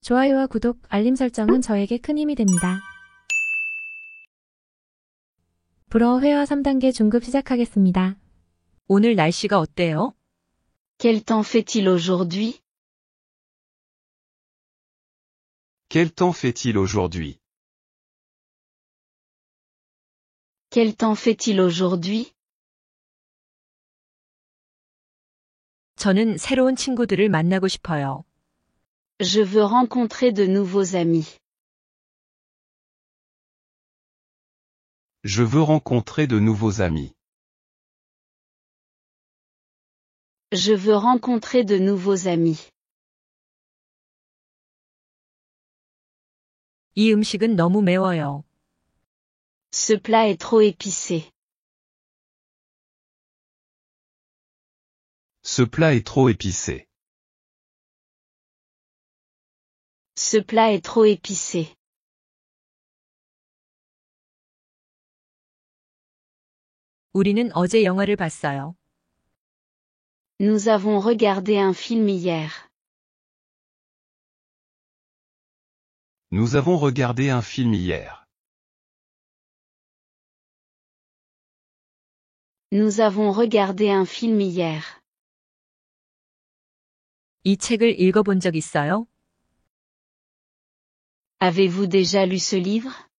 좋아요와 구독, 알림 설정은 저에게 큰 힘이 됩니다. 불어 회화 3단계 중급 시작하겠습니다. 오늘 날씨가 어때요? Quel temps fait-il aujourd'hui? Quel temps fait-il aujourd'hui? Quel temps fait-il aujourd'hui? 저는 새로운 친구들을 만나고 싶어요. Je veux rencontrer de nouveaux amis. Je veux rencontrer de nouveaux amis. Je veux rencontrer de nouveaux amis. 이 음식은 너무 매워요. Ce plat est trop épicé. Ce plat est trop épicé. Ce plat est trop épicé. 우리는 어제 영화를 봤어요. Nous avons regardé un film hier. Nous avons regardé un film hier. Nous avons regardé un film hier. 이 책을 읽어본 적 있어요? Avez-vous déjà lu ce livre?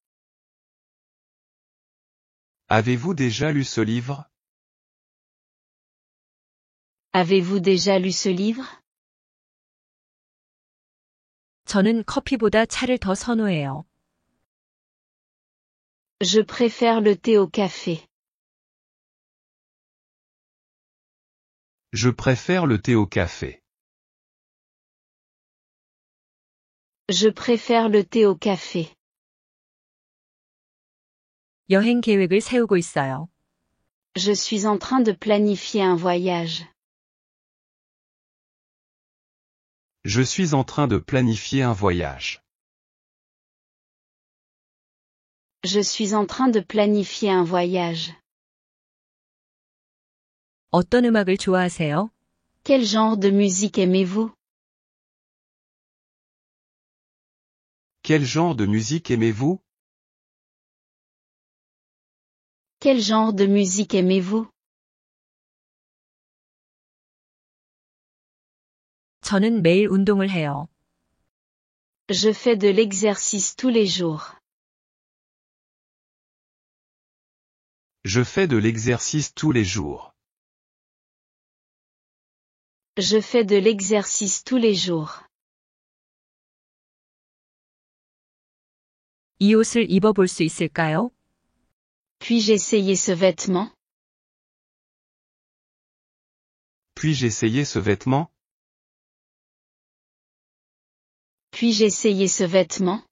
Avez-vous déjà lu ce livre? Avez-vous déjà lu ce livre? 저는 커피보다 차를 더 선호해요. Je préfère le thé au café. Je préfère le thé au café. Je préfère le thé au café. 여행 계획을 세우고 있어요. Je suis en train de planifier un voyage. Je suis en train de planifier un voyage. Je suis en train de planifier un voyage. 어떤 음악을 좋아하세요? Quel genre de musique aimez-vous? Quel genre de musique aimez-vous? Quel genre de musique aimez-vous? 저는 매일 운동을 해요. Je fais de l'exercice tous les jours. Je fais de l'exercice tous les jours. Je fais de l'exercice tous les jours. 이 옷을 입어볼 수 있을까요? Puis-je essayer ce vêtement? Puis-je essayer ce vêtement? Puis-je essayer ce vêtement?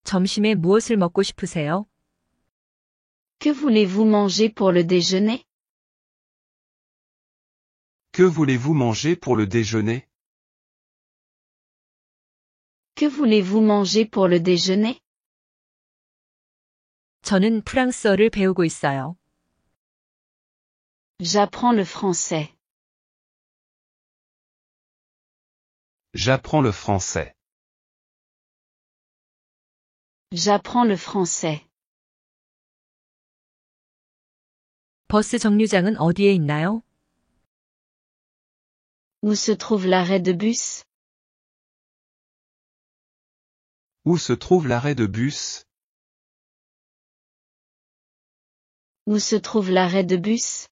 점심에 무엇을 먹고 싶으세요? Que voulez-vous manger pour le déjeuner? Que voulez-vous manger pour le déjeuner? Que voulez-vous manger pour le déjeuner? 저는 프랑스어를 배우고 있어요. J'apprends le français. J'apprends le français. J'apprends le français. 버스 정류장은 어디에 있나요? Où se trouve l'arrêt de bus? Où se trouve l'arrêt de bus? Où se trouve l'arrêt de bus?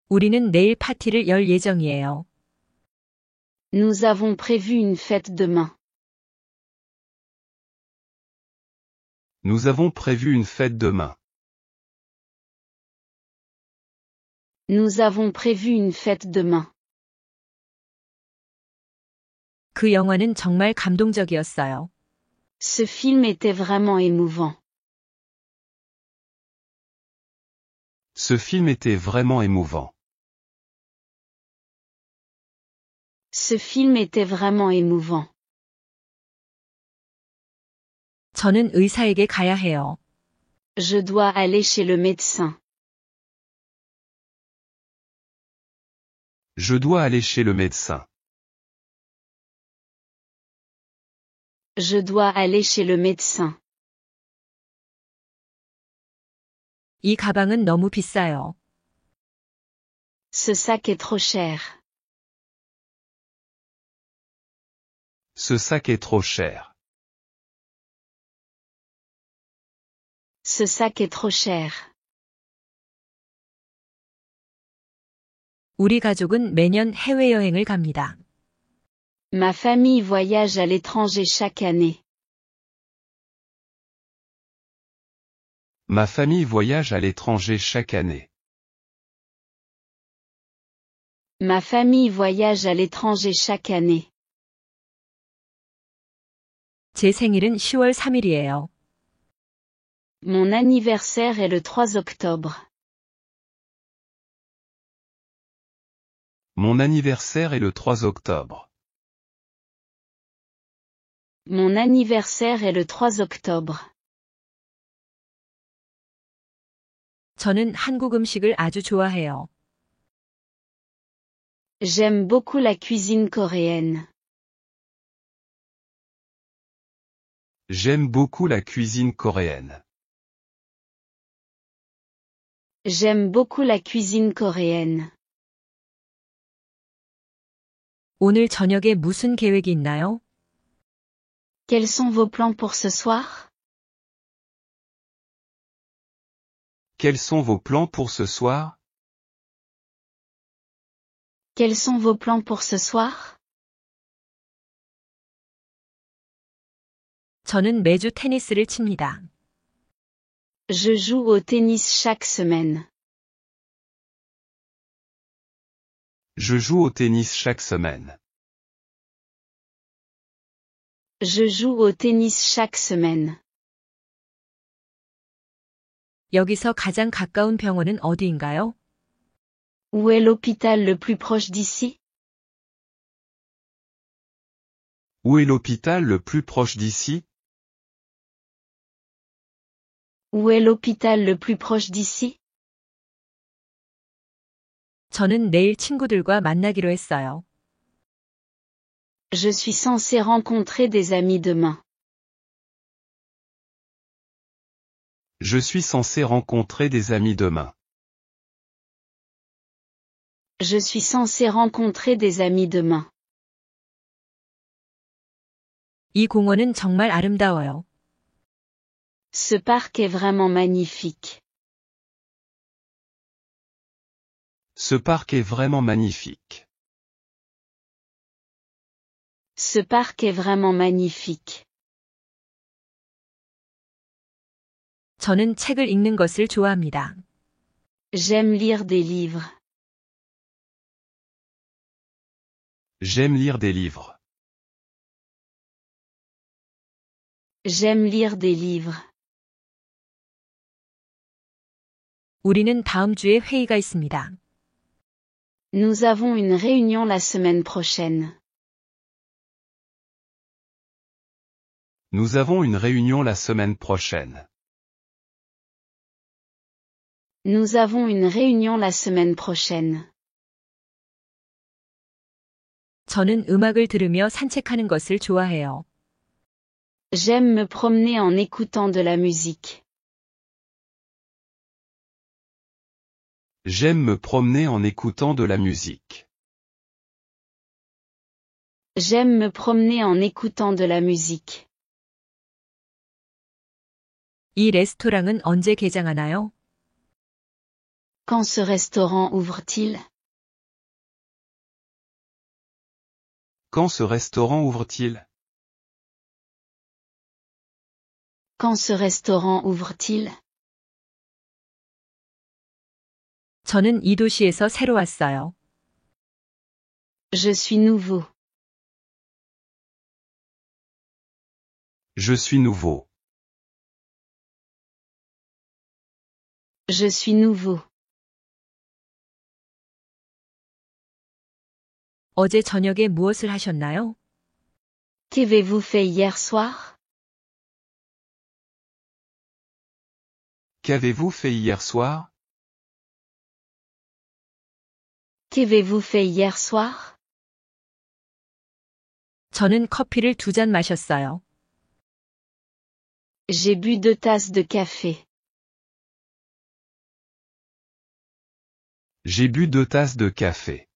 우리는 내일 파티를 열 예정이에요. Nous avons prévu une fête demain. Nous avons prévu une fête demain. Nous avons prévu une fête demain. 그 영화는 정말 감동적이었어요. Ce film était vraiment émouvant. Ce film était vraiment émouvant. Ce film était vraiment émouvant. 저는 의사에게 가야 해요. Je dois aller chez le médecin. Je dois aller chez le médecin. Je dois aller chez le médecin. 이 가방은 너무 비싸요. Ce sac est trop cher. Ce sac est trop cher. Ce sac est trop cher. 우리 가족은 매년 해외여행을 갑니다. Ma famille voyage à l'étranger chaque année. Ma famille voyage à l'étranger chaque année. Ma famille voyage à l'étranger chaque année. 제 생일은 10월 3일이에요. Mon anniversaire est le 3 octobre. Mon anniversaire est le 3 octobre. Mon anniversaire est le 3 octobre. 저는 한국 음식을 아주 좋아해요. J'aime beaucoup la cuisine coréenne. J'aime beaucoup la cuisine coréenne. J'aime beaucoup la cuisine coréenne. 오늘 저녁에 무슨 계획이 있나요? Quels sont vos plans pour ce soir? Quels sont vos plans pour ce soir? Quels sont vos plans pour ce soir? 저는 매주 테니스를 칩니다. Je joue au tennis chaque semaine. Je joue au tennis chaque semaine. Je joue au tennis chaque semaine. 여기서 가장 가까운 병원은 어디인가요? Où est l'hôpital le plus proche d'ici? Où est l'hôpital le plus proche d'ici? Où est l'hôpital le plus proche d'ici? 저는 내일 친구들과 만나기로 했어요. Je suis censé rencontrer des amis demain. Je suis censé rencontrer des amis demain. Je suis censé rencontrer des amis demain. 이 공원은 정말 아름다워요. Ce parc est vraiment magnifique. Ce parc est vraiment magnifique. Ce parc est vraiment magnifique. 저는 책을 읽는 것을 좋아합니다. J'aime lire des livres. J'aime lire des livres. J'aime lire des livres. 우리는 다음 주에 회의가 있습니다. Nous avons une réunion la semaine prochaine. Nous avons une réunion la semaine prochaine. Nous avons une réunion la semaine prochaine. 저는 음악을 들으며 산책하는 것을 좋아해요. J'aime me promener en écoutant de la musique. J'aime me promener en écoutant de la musique. J'aime me promener en écoutant de la musique. 이 레스토랑은 언제 개장하나요? Quand ce restaurant ouvre-t-il? Quand ce restaurant ouvre-t-il? Quand ce restaurant ouvre-t-il? 저는 이 도시에서 새로 왔어요. Je suis nouveau. Je suis nouveau. Je suis nouveau. 어제 저녁에 무엇을 하셨나요? Qu'avez-vous fait hier soir? Qu'avez-vous fait hier soir? Qu'avez-vous fait hier soir? 저는 커피를 2잔 마셨어요. J'ai bu 2 tasses de café. J'ai bu 2 tasses de café.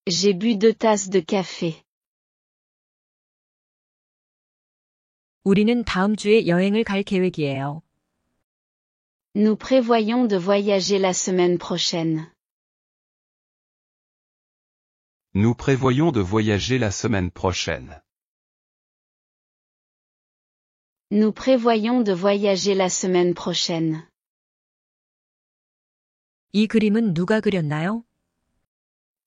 J'ai bu 2 tasses de café. 우리는 다음 주에 여행을 갈 계획이에요. Nous prévoyons de voyager la semaine prochaine. Nous prévoyons de voyager la semaine prochaine. Nous prévoyons de voyager la semaine prochaine. 이 그림은 누가 그렸나요?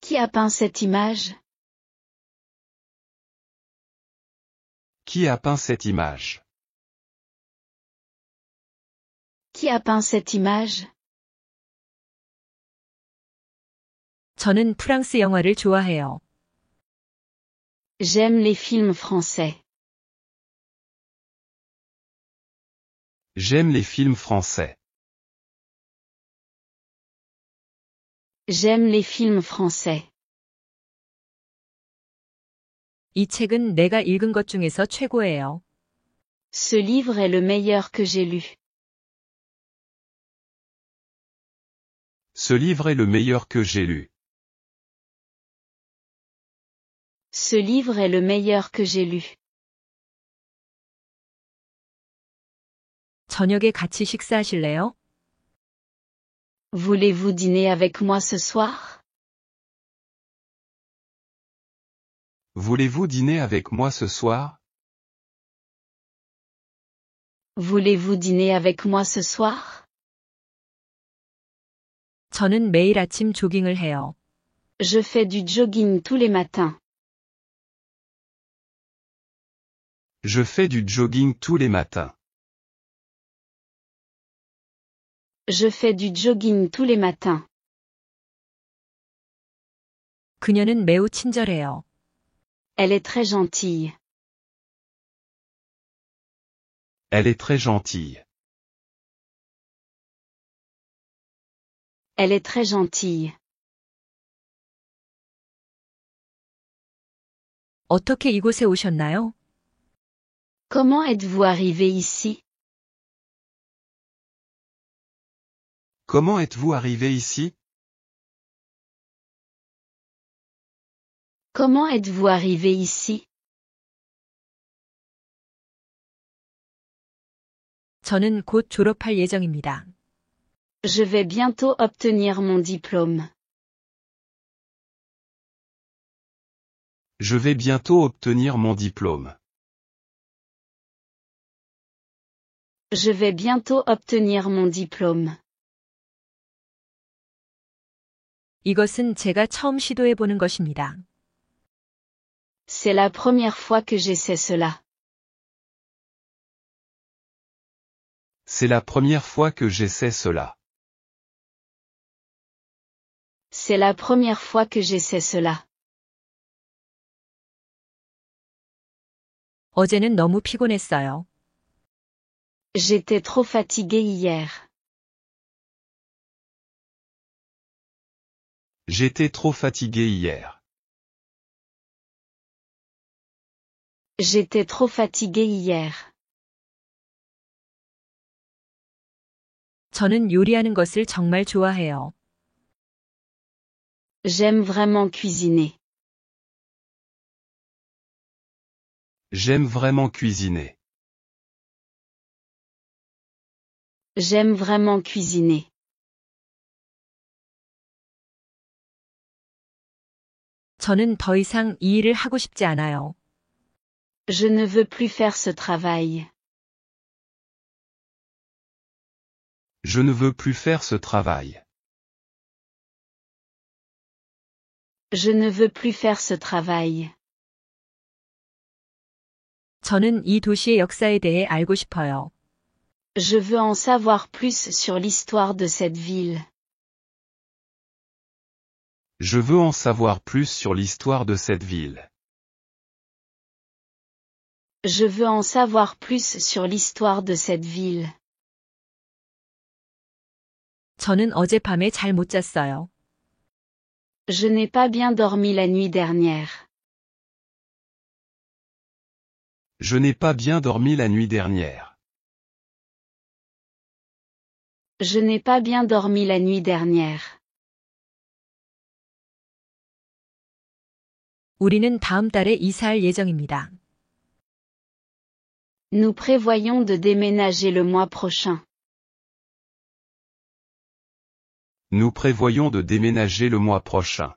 Qui a peint cette image? Qui a peint cette image? Qui a peint cette image? 저는 프랑스 영화를 좋아해요. J'aime les films français. J'aime les films français. J'aime les films français. 이 책은 내가 읽은 것 중에서 최고예요. Ce livre est le meilleur que j'ai lu. Ce livre est le meilleur que j'ai lu. Ce livre est le meilleur que j'ai lu. 저녁에 같이 식사하실래요? Voulez-vous dîner avec moi ce soir? Voulez-vous dîner avec moi ce soir? Voulez-vous dîner avec moi ce soir? 저는 매일 아침 조깅을 해요. Je fais du jogging tous les matins. Je fais du jogging tous les matins. Je fais du jogging tous les matins. 그녀는 매우 친절해요. Elle est très gentille. Elle est très gentille. Elle est très gentille. 어떻게 이곳에 오셨나요? Comment êtes-vous arrivé ici? Comment êtes-vous arrivé ici? Comment êtes-vous arrivé ici? 저는 곧 졸업할 예정입니다. Je vais bientôt obtenir mon diplôme. Je vais bientôt obtenir mon diplôme. Je vais bientôt obtenir mon diplôme. 이것은 제가 처음 시도해보는 것입니다. C'est la première fois que j'essaie cela. C'est la première fois que j'essaie cela. C'est la première fois que j'essaie cela. 어제는 너무 피곤했어요. J'étais trop fatigué hier. J'étais trop fatigué hier. J'étais trop fatigué hier. 저는 요리하는 것을 정말 좋아해요. J'aime vraiment cuisiner. J'aime vraiment cuisiner. J'aime vraiment cuisiner. 저는 더 이상 이 일을 하고 싶지 않아요. Je ne veux plus faire ce travail. Je ne veux plus faire ce travail. Je ne veux plus faire ce travail. 저는 이 도시의 역사에 대해 알고 싶어요. Je veux en savoir plus sur l'histoire de cette ville. Je veux en savoir plus sur l'histoire de cette ville. Je veux en savoir plus sur l'histoire de cette ville. 저는 어젯밤에 잘 못 잤어요. Je n'ai pas bien dormi la nuit dernière. Je n'ai pas bien dormi la nuit dernière. Je n'ai pas bien dormi la nuit dernière. 우리는 다음 달에 이사할 예정입니다. Nous prévoyons de déménager le mois prochain. Nous prévoyons de déménager le mois prochain.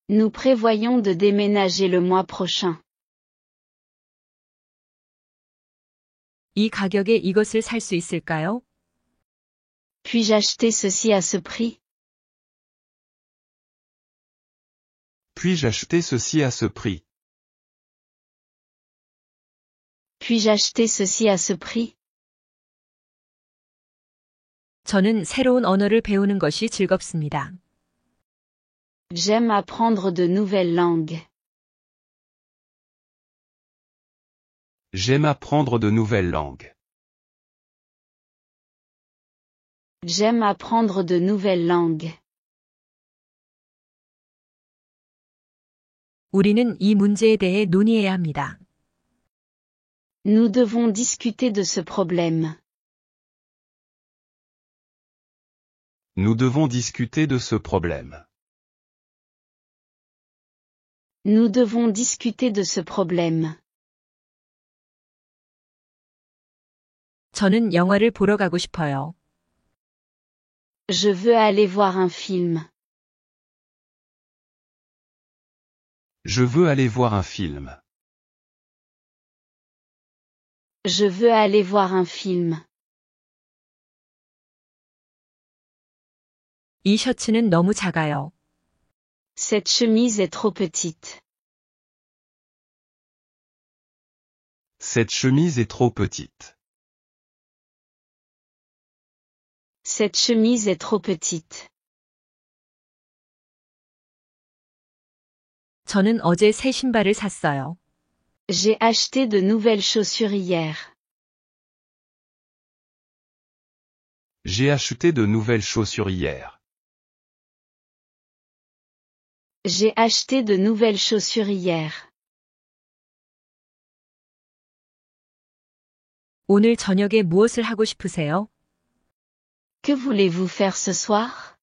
Nous prévoyons de déménager le mois prochain. 이 가격에 이것을 살 수 있을까요? Puis-je acheter ceci à ce prix? Puis-je acheter ceci à ce prix? Puis-je acheter ceci à ce prix? 저는 새로운 언어를 배우는 것이 즐겁습니다. J'aime apprendre de nouvelles langues. J'aime apprendre de nouvelles langues. J'aime apprendre de nouvelles langues. 우리는 이 문제에 대해 논의해야 합니다. Nous devons discuter de ce problème. Nous devons discuter de ce problème. Nous devons discuter de ce problème. 저는 영화를 보러 가고 싶어요. Je veux aller voir un film. Je veux aller voir un film. Je veux aller voir un film. 이 셔츠는 너무 작아요. Cette chemise est trop petite. Cette chemise est trop petite. Cette chemise est trop petite. 저는 어제 새 신발을 샀어요. J'ai acheté de nouvelles chaussures hier. J'ai acheté de nouvelles chaussures hier. J'ai acheté de nouvelles chaussures hier. 오늘 저녁에 무엇을 하고 싶으세요? Que voulez-vous faire ce soir?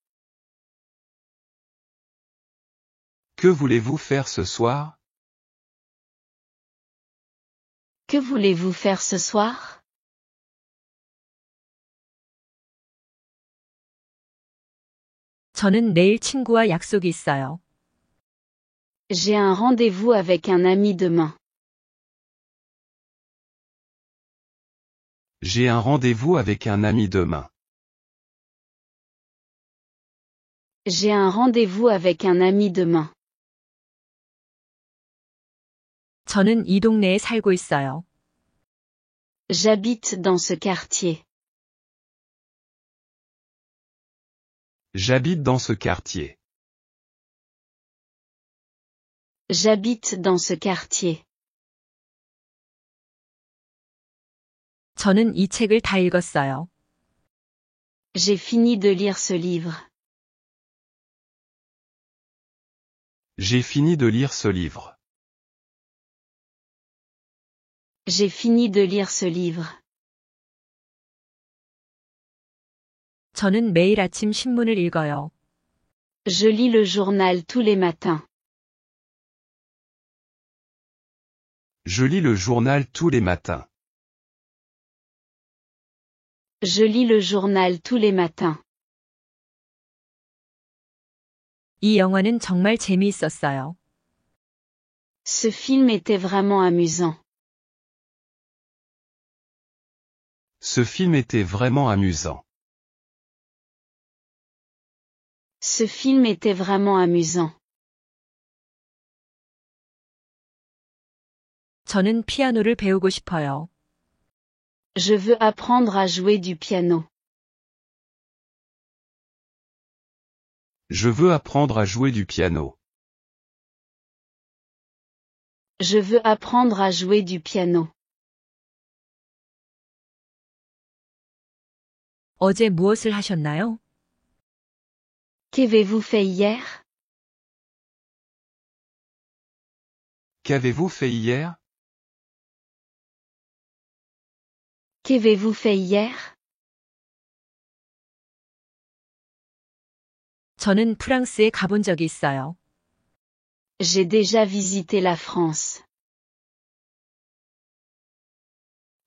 Que voulez-vous faire ce soir? Que voulez-vous faire ce soir? 저는 내일 친구와 약속이 있어요. J'ai un rendez-vous avec un ami demain. J'ai un rendez-vous avec un ami demain. J'ai un rendez-vous avec un ami demain. 저는 이 동네에 살고 있어요. J'habite dans ce quartier. J'habite dans ce quartier. J'habite dans ce quartier. 저는 이 책을 다 읽었어요. J'ai fini de lire ce livre. J'ai fini de lire ce livre. J'ai fini de lire ce livre. 저는 매일 아침 신문을 읽어요. Je lis le journal tous les matins. Je lis le journal tous les matins. Je lis le journal tous les matins. 이 영화는 정말 재미있었어요. Ce film était vraiment amusant. Ce film était vraiment amusant. Ce film était vraiment amusant. 저는 피아노를 배우고 싶어요. Je veux apprendre à jouer du piano. Je veux apprendre à jouer du piano. Je veux apprendre à jouer du piano. 어제 무엇을 하셨나요? Qu'avez-vous fait hier? Qu'avez-vous fait hier? Qu'avez-vous fait hier? 저는 프랑스에 가본 적이 있어요. J'ai déjà visité la France.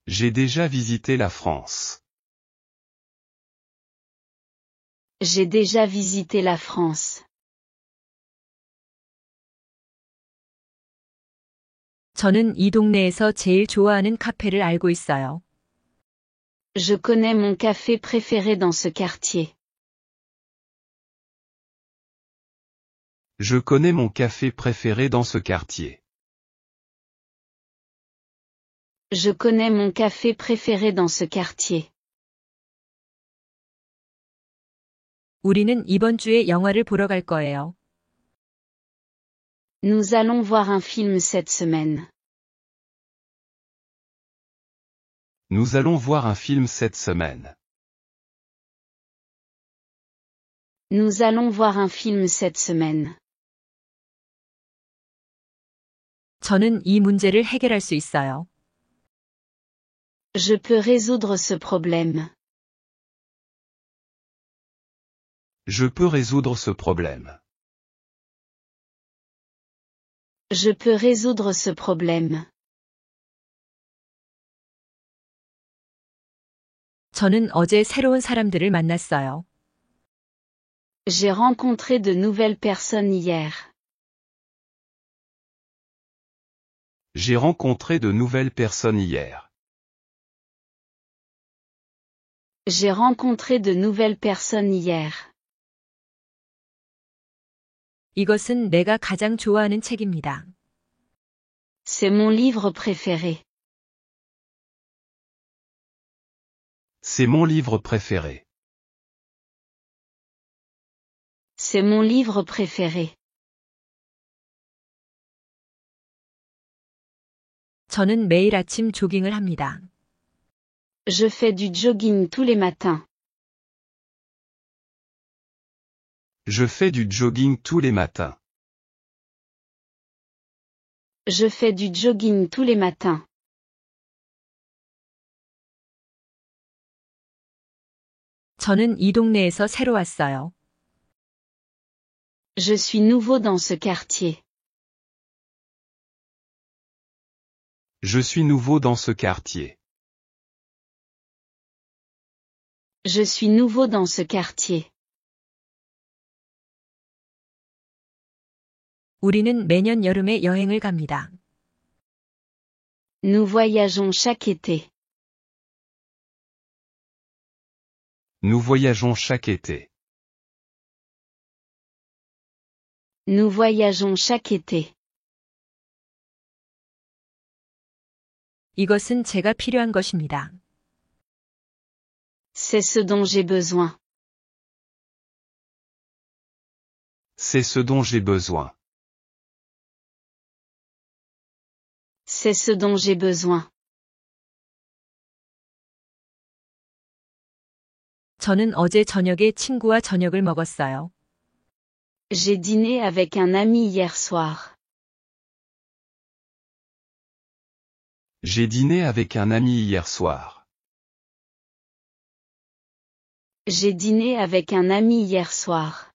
J'ai déjà visité la France. J'ai déjà visité la France. 저는 이 동네에서 제일 좋아하는 카페를 알고 있어요. Je connais mon café préféré dans ce quartier. Je connais mon café préféré dans ce quartier. Je connais mon café préféré dans ce quartier. 우리는 이번 주에 영화를 보러 갈 거예요. Nous allons voir un film cette semaine. Nous allons voir un film cette semaine. Nous allons voir un film cette semaine. 저는 이 문제를 해결할 수 있어요. Je peux résoudre ce problème. Je peux résoudre ce problème. Je peux résoudre ce problème. 저는 어제 새로운 사람들을 만났어요. J'ai rencontré de nouvelles personnes hier. J'ai rencontré de nouvelles personnes hier. J'ai rencontré de nouvelles personnes hier. 이것은 내가 가장 좋아하는 책입니다. C'est mon livre préféré. C'est mon livre préféré. C'est mon livre préféré. 저는 매일 아침 조깅을 합니다. Je fais du jogging tous les matins. Je fais du jogging tous les matins. Je fais du jogging tous les matins. 저는 이 동네에서 새로 왔어요. Je suis nouveau dans ce quartier. Je suis nouveau dans ce quartier. Je suis nouveau dans ce quartier. 우리는 매년 여름에 여행을 갑니다. Nous voyageons chaque été. Nous voyageons chaque été. Nous voyageons chaque été. 이것은 제가 필요한 것입니다. C'est ce dont j'ai besoin. C'est ce dont j'ai besoin. C'est ce dont j'ai besoin. 저는 어제 저녁에 친구와 저녁을 먹었어요. J'ai dîné avec un ami hier soir. J'ai dîné avec un ami hier soir. J'ai dîné avec un ami hier soir.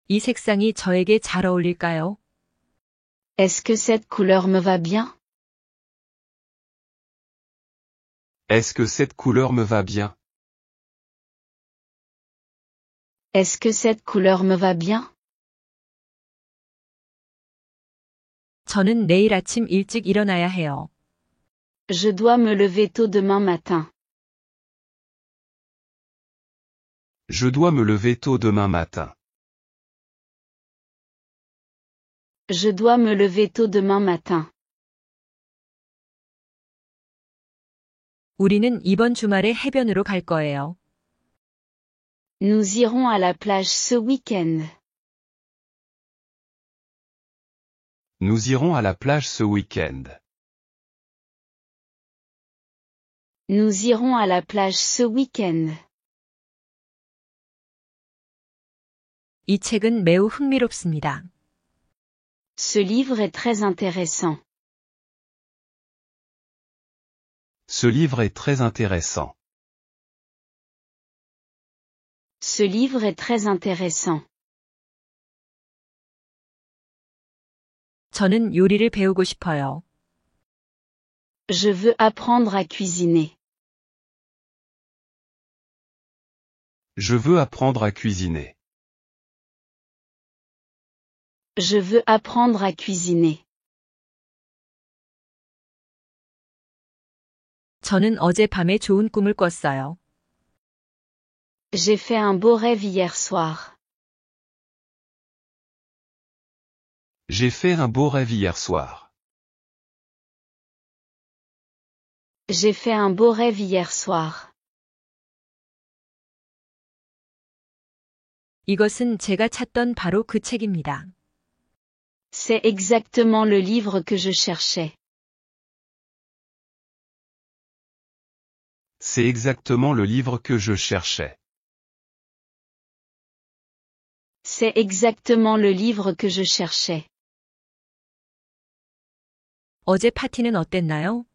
이 색상이 저에게 잘 어울릴까요? Est-ce que cette couleur me va bien? Est-ce que cette couleur me va bien? Est-ce que cette couleur me va bien? 저는 내일 아침 일찍 일어나야 해요. Je dois me lever tôt demain matin. Je dois me lever tôt demain matin. Je dois me lever tôt demain matin. 우리는 이번 주말에 해변으로 갈 거예요. Nous irons à la plage ce week-end. Nous irons à la plage ce week-end. Nous irons à la plage ce week-end. 이 책은 매우 흥미롭습니다. Ce livre est très intéressant. Ce livre est très intéressant. Ce livre est très intéressant. 저는 요리를 배우고 싶어요. Je veux apprendre à cuisiner. Je veux apprendre à cuisiner. Je veux apprendre à cuisiner. 저는 어젯밤에 좋은 꿈을 꿨어요. J'ai fait un beau rêve hier soir. J'ai fait un beau rêve hier soir. J'ai fait un beau rêve hier soir. 이것은 제가 찾던 바로 그 책입니다. C'est exactement le livre que je cherchais. C'est exactement le livre que je cherchais. C'est exactement le livre que je cherchais. 어제 파티는 어땠나요?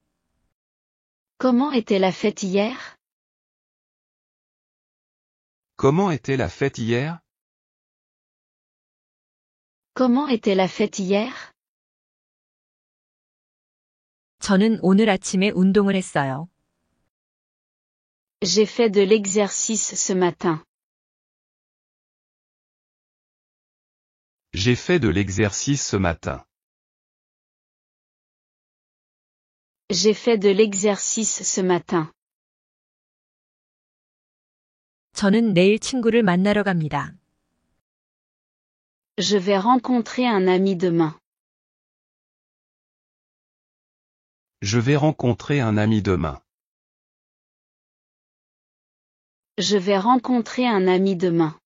Comment était la fête hier? Comment était la fête hier? Comment était la fête hier? 저는 오늘 아침에 운동을 했어요. J'ai fait de l'exercice ce matin. J'ai fait de l'exercice ce matin. J'ai fait de l'exercice ce matin. 저는 내일 친구를 만나러 갑니다. Je vais rencontrer un ami demain. Je vais rencontrer un ami demain. Je vais rencontrer un ami demain.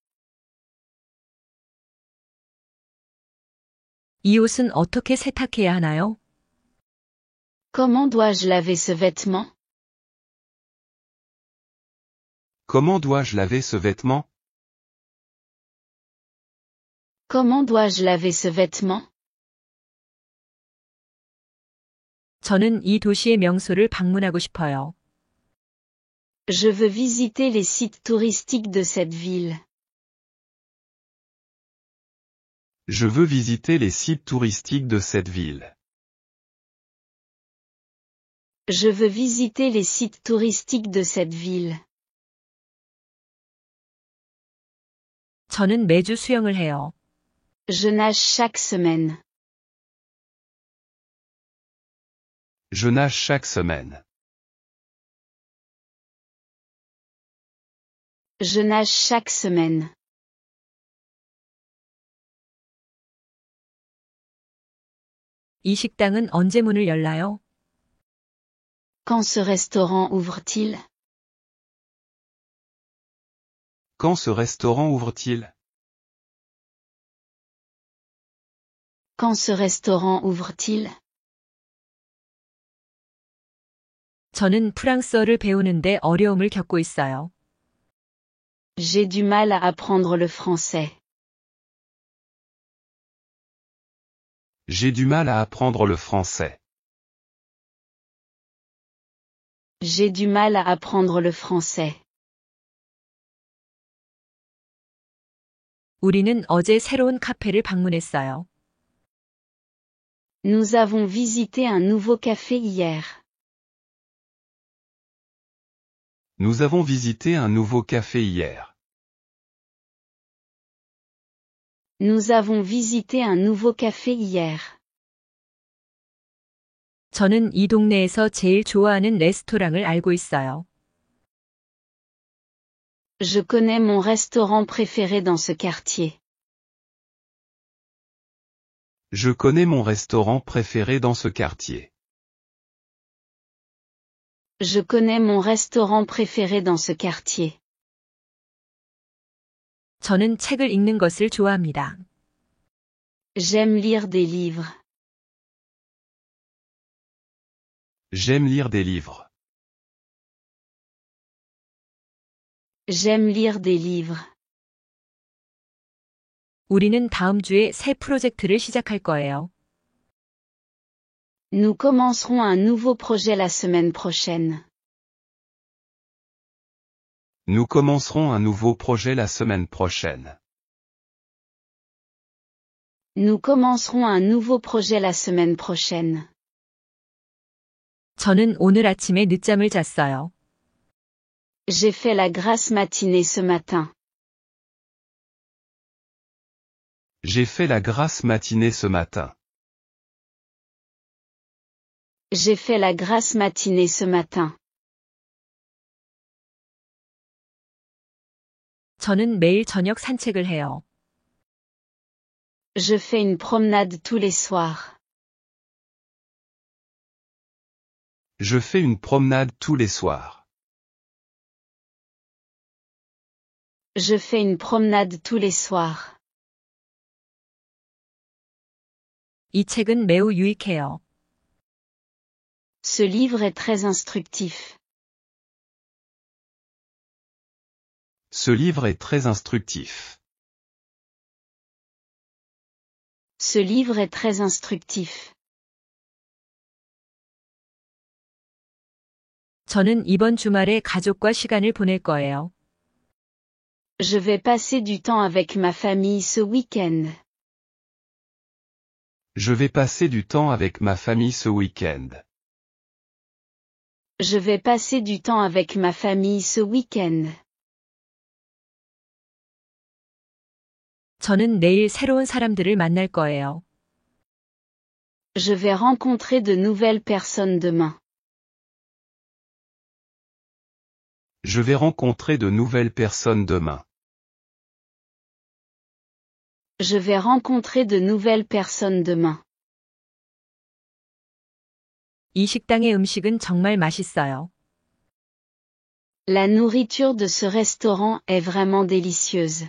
이 옷은 어떻게 세탁해야 하나요? Comment dois-je laver ce vêtement? Comment dois-je laver ce vêtement? Comment dois-je laver ce vêtement? 저는 이 도시의 명소를 방문하고 싶어요. Je veux visiter les sites touristiques de cette ville. Je veux visiter les sites touristiques de cette ville. Je veux visiter les sites touristiques de cette ville. 저는 매주 수영을 해요. Je nage chaque semaine. Je nage chaque semaine. Je nage chaque semaine. 이 식당은 언제 문을 열나요? Quand ce restaurant ouvre-t-il? Quand ce restaurant ouvre-t-il? Quand ce restaurant ouvre-t-il? 저는 프랑스어를 배우는데 어려움을 겪고 있어요. J'ai du mal à apprendre le français. J'ai du mal à apprendre le français. J'ai du mal à apprendre le français. 우리는 어제 새로운 카페를 방문했어요. Nous avons visité un nouveau café hier. Nous avons visité un nouveau café hier. Nous avons visité un nouveau café hier. 저는 이 동네에서 제일 좋아하는 레스토랑을 알고 있어요. Je connais mon restaurant préféré dans ce quartier. Je connais mon restaurant préféré dans ce quartier. Je connais mon restaurant préféré dans ce quartier. 저는 책을 읽는 것을 좋아합니다. J'aime lire des livres. J'aime lire des livres. J'aime lire des livres. 우리는 다음 주에 새 프로젝트를 시작할 거예요. Nous commencerons un nouveau projet la semaine prochaine. Nous commencerons un nouveau projet la semaine prochaine. Nous commencerons un nouveau projet la semaine prochaine. 저는 오늘 아침에 늦잠을 잤어요. J'ai fait la grasse matinée ce matin. J'ai fait la grasse matinée ce matin. J'ai fait la grasse matinée ce matin. 저는 매일 저녁 산책을 해요. Je fais une promenade tous les soirs. Je fais une promenade tous les soirs. Je fais une promenade tous les soirs. 이 책은 매우 유익해요. Ce livre est très instructif. Ce livre est très instructif. Ce livre est très instructif. 저는 이번 주말에 가족과 시간을 보낼 거예요. Je vais passer du temps avec ma famille ce week-end. Je vais passer du temps avec ma famille ce week-end. Je vais passer du temps avec ma famille ce week-end. 저는 내일 새로운 사람들을 만날 거예요. Je vais rencontrer de nouvelles personnes demain. Je vais rencontrer de nouvelles personnes demain. Je vais rencontrer de nouvelles personnes demain. 이 식당의 음식은 정말 맛있어요. La nourriture de ce restaurant est vraiment délicieuse.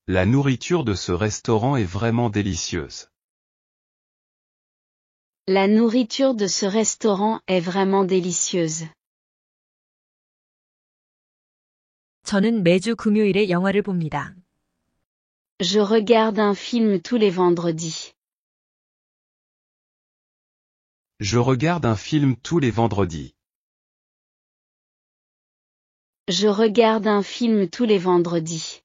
La nourriture de ce restaurant est vraiment délicieuse. La nourriture de ce restaurant est vraiment délicieuse. 저는 매주 금요일에 영화를 봅니다. Je regarde un film tous les vendredis. Je regarde un film tous les vendredis. Je regarde un film tous les vendredis.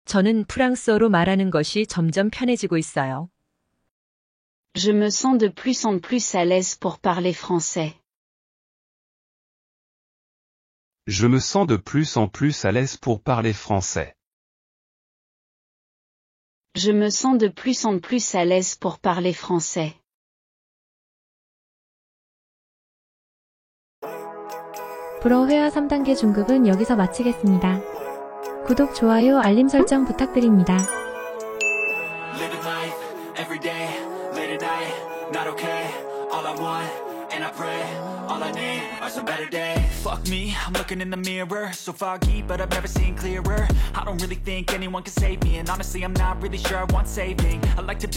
저는 프랑스어로 말하는 것이 점점 편해지고 있어요. Je me sens de plus en plus à l'aise pour parler français. Je me sens de plus en plus à l'aise pour parler français. Je me sens de plus en plus à l'aise pour parler français. 불어 회화 3단계 중급은 여기서 마치겠습니다. 구독, 좋아요, 알림 설정 부탁드립니다. Living life, every day, late at night, not okay. All I want, and I pray, all I need are some better days. Fuck me, I'm looking in the mirror, so foggy, but I've never seen clearer. I don't really think anyone can save me, and honestly I'm not really sure I want saving. I like to be